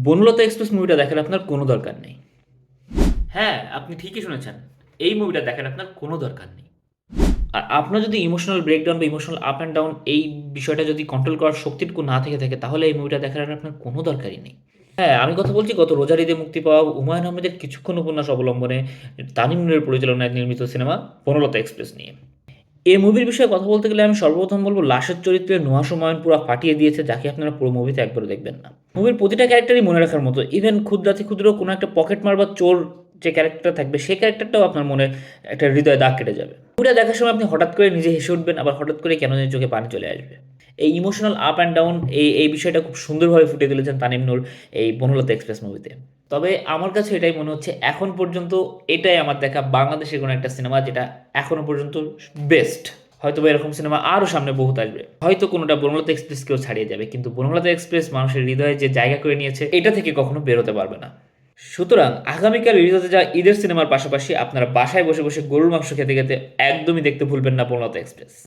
Banalata express মুভিটা দেখার আপনার কোনো দরকার নেই। হ্যাঁ, আপনি ঠিকই শুনেছেন। এই মুভিটা দেখার আপনার কোনো দরকার নেই। আর আপনার যদি ইমোশনাল ব্রেকডাউন বা ইমোশনাল আপ অ্যান্ড ডাউন এই বিষয়টা যদি কন্ট্রোল করার শক্তিটুকু না থেকে থাকে, তাহলে এই মুভিটা দেখার আর আপনার কোনো দরকারই নেই। হ্যাঁ, আমি কথা বলছি গত রোজার ঈদে মুক্তি পাওয়া হুমায়ূন আহমেদের কিছুক্ষণ উপন্যাস অবলম্বনে তানিম নূরের পরিচালনায় নির্মিত সিনেমা বনলতা এক্সপ্রেস নিয়ে। এই মুভির বিষয়ে কথা বলতে গেলে আমি সর্বপ্রথম বলবো লাশের চরিত্রে নুহাশ হুমায়ুন পুরো ফাটিয়ে দিয়েছে, যাকে আপনারা পুরো মুভিতে একবারও দেখবেন না। মুভির প্রতিটা ক্যারেক্টারই মনে রাখার মতো, ইভেন ক্ষুদ্রাতি ক্ষুদ্র কোনো একটা পকেট মার বা চোর যে ক্যারেক্টার থাকবে সেই ক্যারেক্টারটাও আপনার মনে একটা হৃদয়ে দাগ কেটে যাবে। মুভিটা দেখার সময় আপনি হঠাৎ করে নিজে হেসে উঠবেন, আবার হঠাৎ করে কেন জানি চোখে পানি চলে আসবে। এই ইমোশনাল আপ অ্যান্ড ডাউন এই বিষয়টা খুব সুন্দরভাবে ফুটিয়ে তুলেছেন তানিম নূর এই বনলতা এক্সপ্রেস মুভিতে। তবে আমার কাছে এটাই মনে হচ্ছে এখন পর্যন্ত এটাই আমার দেখা বাংলাদেশের কোনো একটা সিনেমা যেটা এখনো পর্যন্ত বেস্ট। হয়তো বা এরকম সিনেমা আরও সামনে বহুত আসবে, হয়তো কোনোটা বনলতা এক্সপ্রেসকেও ছাড়িয়ে যাবে, কিন্তু বনলতা এক্সপ্রেস মানুষের হৃদয়ে যে জায়গা করে নিয়েছে এটা থেকে কখনো বেরোতে পারবে না। সুতরাং আগামীকাল রিলিজ হতে যাওয়া ঈদের সিনেমার পাশাপাশি আপনারা বাসায় বসে বসে গরুর মাংস খেতে খেতে একদমই দেখতে ভুলবেন না বনলতা এক্সপ্রেস।